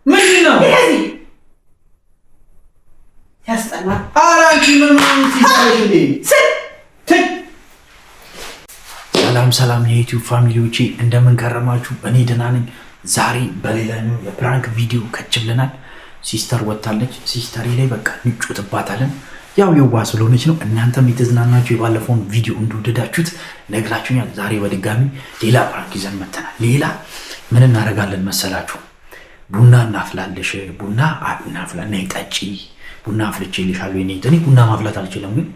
ምንድን ነው ያስጠላ? ኧረ አንቺ ምን ትይዛለሽ እንዴ? ሰላም የዩቲዩብ ፋሚሊዎቼ እንደምን ከረማችሁ? እኔ ደህና ነኝ። ዛሬ በሌላኛው የፕራንክ ቪዲዮ ከች ብለናል። ሲስተር ወጣለች። ሲስተር ላይ በቃ እንጮትባታለን። ያው የዋ ስለሆነች ነው። እናንተም የተዝናናችሁ የባለፈውን ቪዲዮ እንደወደዳችሁት ነግራችሁኛል። ዛሬ በድጋሚ ሌላ ፕራንክ ይዘን መተናል። ሌላ ምን እናደርጋለን መሰላችሁ? ቡና እናፍላለሽ። ቡና እናፍላ ነይ ጠጪ። ቡና አፍልቼልሻለሁ። እኔ ቡና ማፍላት አልችልም፣ ግን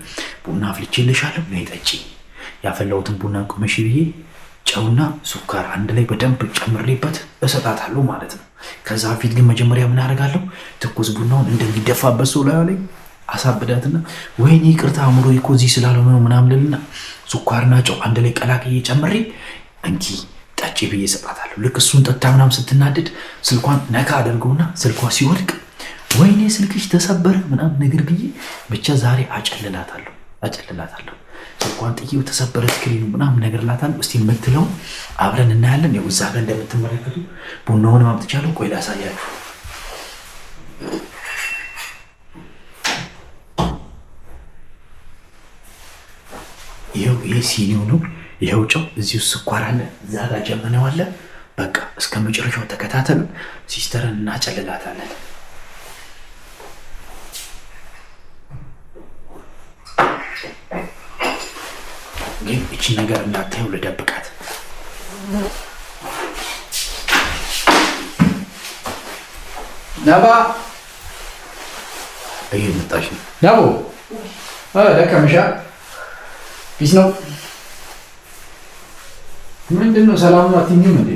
ቡና አፍልቼልሻለሁ ነይ ጠጪ። ያፈላሁትን ቡና ቆመሽ ብዬ ጨውና ሱካር አንድ ላይ በደንብ ጨምሬበት እሰጣታለሁ ማለት ነው። ከዛ ፊት ግን መጀመሪያ ምን አደርጋለሁ? ትኩስ ቡናውን እንደሚደፋበት ሰው ላይ አሳብዳትና ወይኔ ይቅርታ አምሮ እኮ እዚህ ስላልሆነ ነው ምናምን ልልና ሱካርና ጨው አንድ ላይ ቀላቅዬ ጨምሬ እንኪ ጠጪ ብዬ እሰጣታለሁ። ልክ እሱን ጠጣ ምናምን ስትናደድ ስልኳን ነካ አደርገውና ስልኳ ሲወድቅ ወይኔ ስልክሽ ተሰበረ ምናምን ነገር ብዬ ብቻ ዛሬ አጨልላታለሁ። ስልኳን ጥዬው ተሰበረ ስክሪኑ ምናምን ነገር ላታለሁ። እስቲ የምትለውን አብረን እናያለን። ያው እዛ ጋር እንደምትመለከቱ ቡናውን ማምጥቻለሁ። ቆይ ላሳያችሁ። ይሄ ሲኒው ነው። ይሄው ጨው፣ እዚሁ ስኳር አለ፣ እዛ ጋር ጀመነው አለ። በቃ እስከ መጨረሻው ተከታተሉ። ሲስተርን እናጨልላታለን። ግን እቺ ነገር እንዳታዩ ልደብቃት። ነባ እየመጣች ነው። ነቦ ደከመሻ? ፒስ ነው። ምንድን ነው ሰላም ነው? አትይኝም እንዴ?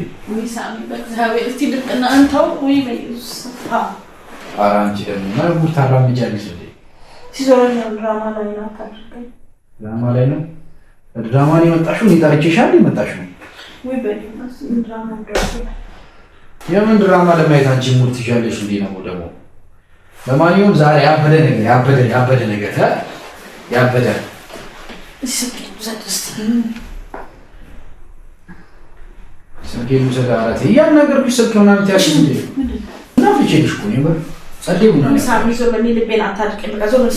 ኧረ አንቺ ደግሞ ጉድ ታራምጃለሽ እንዴ? ድራማ ላይ ነው። ድራማ ላይ የመጣሽው? እኔ ጠርቼሻል የመጣሽው? የምን ድራማ ለማየት አንቺ ሙድ ትይዣለሽ እንዴ? ነው ደግሞ ለማንኛውም ዛሬ ያበደ ነገር ስልኬን ውሰድ አላት። እያናገርኩሽ ስልክ ምናምን ትያለሽ እንዴ? ናፍቄልሽ እኮ ነው። ጸዴ ቡና ነው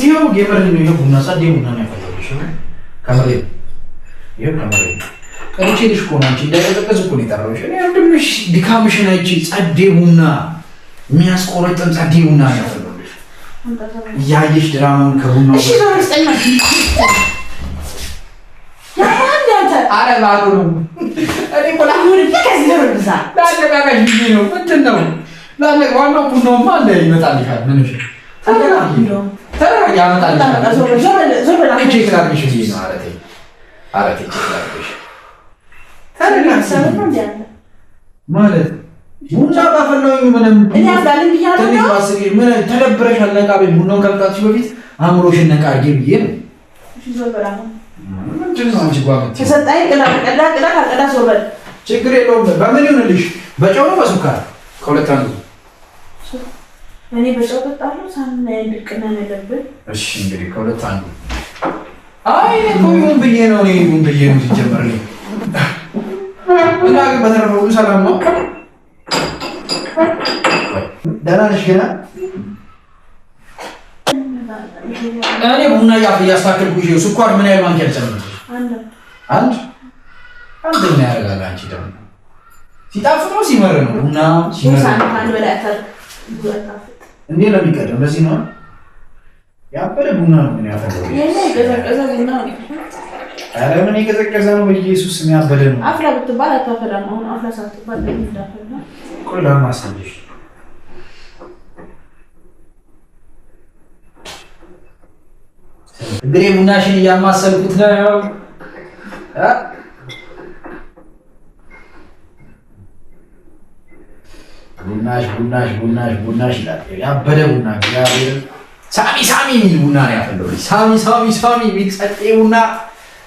ይኸው ጌመር ነው። ይኸው ቡና ጸዴ ቡና ነው ያፈላልሽ። ከመሬት ቀርቼልሽ እኮ ነው። አንቺ እንዳይቀዘቅዝ እኮ ነው የጠራሁሽ። እኔ ወንድምሽ ድካምሽን አይቼ ጸዴ ቡና የሚያስቆረጥን ጸዴ ቡና ነው ያፈላልሽ። እያየሽ ድራማውን ከቡናው ኧረ ባዶ ነው። እኔ እኮ ላለቃቃሽ ብዬ ነው። ምንድን ነው ዋናው ቡናውማ አለ ይመጣልሻል። ምንሽ ተረጋጊ ያመጣልሻል። ቼክ ላድርግሽ ብዬ ነው። ኧረ ቼክ ላድርግሽ ማለት ቡና ባፈላሁኝ ምንም ተደብረሻል። ነቃ በይ። ቡናውን ከመጣትሽ በፊት አእምሮሽን ነቃ አድርጌ ብዬ ነው። ምንድን ነው አንቺ ጓመት ተሰጣይ ቅላ ካልቀዳ ሶበል ችግር የለውም። በምን ይሁንልሽ? በጨው ነው በሱካር? ከሁለት አንዱ። እኔ በጨው ጠጣለሁ። ሳናይ ልቅና ነበር። እሺ እንግዲህ ከሁለት አንዱ። አይ እኮ ይሁን ብዬ ነው ሲጀመር ነው። እና ግን በተረፈ ሁሉ ሰላም ነው? ደህና ነሽ ገና? እኔ ቡና እያስታከልኩሽ ስኳር ምን ያህል ማንኪያ ልጨምርልሽ? አንድ ምን ያደርጋል? አንቺ ደግሞ ሲጣፍጥ ነው ሲመር ነው ቡና ሲመር እንዴ ነው የሚቀደው? እንደዚህ ነው ያበደ ቡና ነው። ምን ያፈለው? የቀዘቀዘ ቡና ነው። ኧረ ምን የቀዘቀዘ ነው? በኢየሱስ የሚያበደ ነው። አፍላ ብትባል አታፈላም። አሁን አፍላ ሳትባል እንዳፈላ ቆይ ላማሳልሽ። እንግዲህ ቡናሽን እያማሰልኩት ነው። ቡናሽ ይላል። ያበደ ቡና እግዚአብሔር ሳሚ የሚል ቡና ነው ያፈለሁልሽ። ሳሚ የሚል ጸዴ ቡና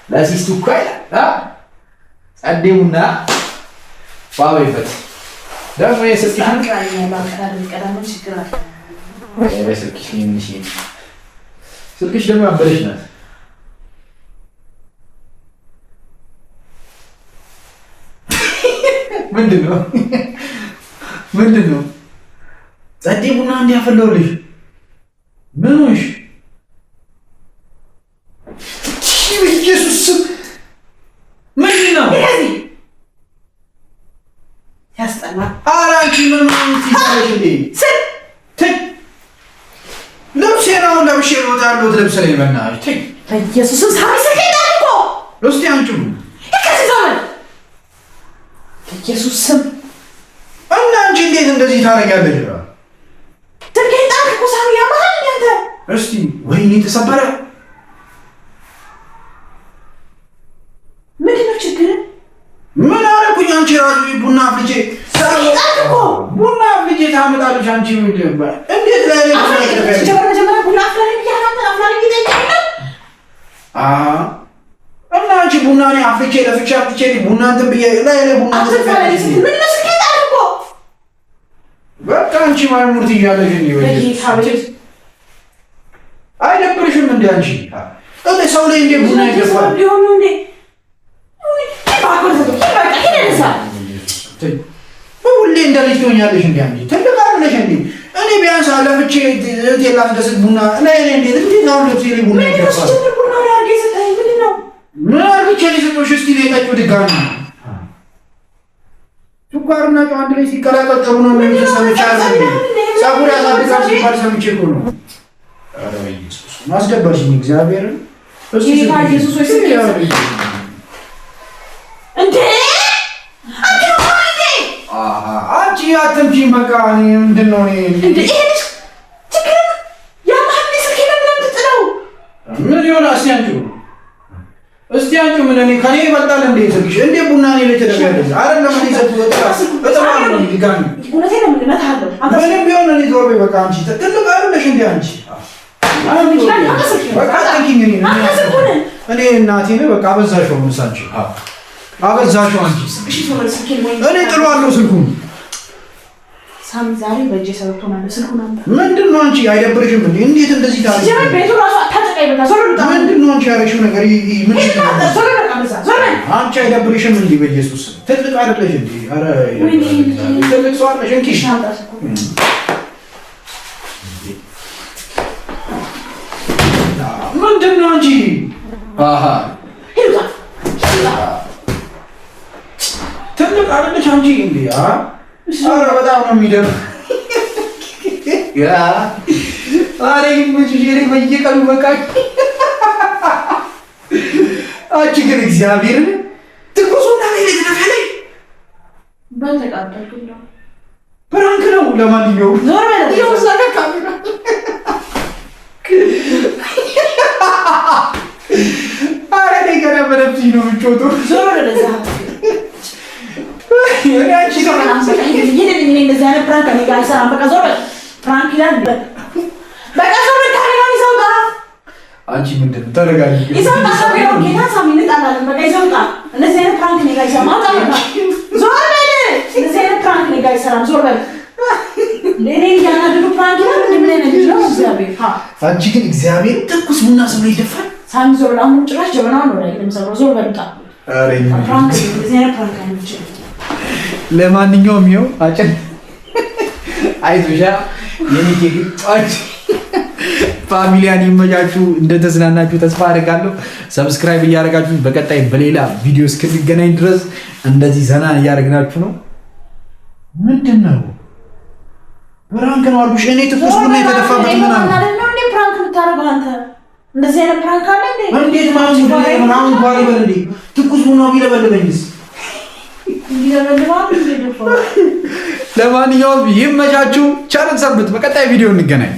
ለሲስቱ እኮ ይላል። ጸዴ ቡና ባበይበት ደግሞ ስልክሽ ደግሞ ያበደች ናት። ምንድን ነው ምንድን ነው? ጸዴ ቡና እንዲያፈለውልሽ ምንሽ? ኢየሱስ ምንድን ነው? ያስጠላል። ኧረ አንቺ ምን ማለት ይችላል እንዴ? ልብሴ ነው ለብሼ ነው ያለሁት። ልብስ ላይ በእናትሽ ተይ። በኢየሱስ ሳይሰከዳል እኮ እስቲ አንቺው ይከሰሳል። በኢየሱስ ስም እና አንቺ እንዴት እንደዚህ ታደርጊያለሽ? ትርኬጣን እኮ ሳሚ ያማል እንዴ? እስቲ ወይኔ ተሰበረ። ምንድን ነው ችግር? ምን አደረኩኝ? አንቺ ራሱ ቡና አፍልቼ እኮ ቡና አፍልቼ ታመጣለሽ። አንቺ እንዴት ላይ መጀመሪያ ቡና አፍላለኝ እና አንቺ ቡና እኔ አፍልቼ ለፍቼ አፍልቼ ቡና እንትን ብዬ ላይ ቡና ምን መስከታ እኮ በቃ አንቺ ማይሙርት እያለሽ አይደብርሽም እንዴ? አንቺ ሰው ላይ እንዴ ቡና ይገባል? ሁሌ እንደ ልጅ ትሆኛለሽ እንዴ? አንቺ ትልቅ አይደለሽ እንዴ? እኔ ቢያንስ አለፍቼ እህቴን ላስደስት ቡና ላይ እንዴት አሁን ልብሴ ላይ ቡና ይገባል? ምን አድርጌ ነው የሰጠሁሽ? እስኪ ጠጪው ድጋሚ። ስኳርና ጨው አንድ ላይ ሲቀላቀል ጥሩ ነው የሚሉት ሰምቻለሁ። ፀጉር ያሳድጋል ሲባል ሰምቼ እኮ ነው። ኧረ በኢየሱስ ማስደበርሽኝ እግዚአብሔርን። ጌታ ኢየሱስ ወይ እንዴ አንቺ አትምጪኝ። በቃ እኔ ምንድን ነው እኔ እንዴ ችግር ያማህል ስልኬን ለምን ትጥለው? ምን ይሆናል? እስቲ አንቺው ምን እኔ ከኔ ይበልጣል እንዴ? ስልክሽ እንዴ ቡና ነው ለተደረገ አይደለም እኔ ሰጥቶ እጠራለሁ ድጋሚ እውነቴን ነው የምልህ። ምንም ቢሆን እኔ ዞር በይ በቃ። አንቺ ትልቅ አይደለሽ እንዴ? አንቺ በቃ ታንኪኝ እኔ እናቴ ነው በቃ አበዛሽው። ምሳንቺ አበዛሽው አንቺ። እኔ ጥሏለሁ ስልኩን። ሳሚ ዛሬ በእጄ ሰጥቶ ማለት ስልኩን አንተ ምንድን ነው አንቺ? አይደብርሽም እንዴ? እንዴት እንደዚህ ታዲያ ጀመር ቤቱ ራሱ አታጠቃይ በቃ ዞር በቃ። ምንድን ነው አንቺ ያረሽው ነገር? ምንድን ነው ዞር በቃ በዛ ዞር በቃ። አንቺ አይደብርሽም እንዴ? በኢየሱስ ትልቅ አይደለሽ እንዴ? ኧረ ትልቅ ሰው አለሽ እንኪ ምንድን ነው አንቺ? አሃ ትልቅ አይደለሽ አንቺ እንዴ? ኧረ በጣም ነው የሚደርስ። ኧረ ይመችሽ። እኔ በየቀኑ በቃ አንቺ ግን እግዚአብሔርን ትኩሱና ላይ ተደፈለኝ። በተቃጠልኩ ነው ፕራንክ ነው። ለማንኛውም ዞር በል ይኸው እዛ ጋር ካሜራ ኧረ እኔ ገና በነፍስሽ ነው የምትጮተው። ዞር በል እዛ አንቺ ምንድን ነው? ተረጋጊ። አንቺ ግን እግዚአብሔር ትኩስ ቡና ስለ ይደፋል። ሳሚ ዞር በል። አሁን ጭራሽ ጀበናውን ነው ላይ ለምሰራው ዞር በል። ለማንኛውም ይኸው አጭር አይዞሻ የኔ ጌጣዎች ፋሚሊያን ይመቻችሁ። እንደተዝናናችሁ ተስፋ አደርጋለሁ። ሰብስክራይብ እያደረጋችሁ በቀጣይ በሌላ ቪዲዮ እስክንገናኝ ድረስ እንደዚህ ዘና እያደረግናችሁ ነው። ምንድን ነው ፕራንክ ነው አልኩሽ። እኔ ትኩስ ቡና የተደፋበት ምን አለ? ፕራንክ የምታደርገው አንተ እንደዚህ አይነት ፕራንክ አለ እንዴ? እንዴት ማለት ነው? ምናምን ጓሪ በል እንዴ? ትኩስ ቡና ቢለበልበኝስ? ለማንኛውም ይመቻችሁ። ቻለን ሰንብት። በቀጣይ ቪዲዮ እንገናኝ።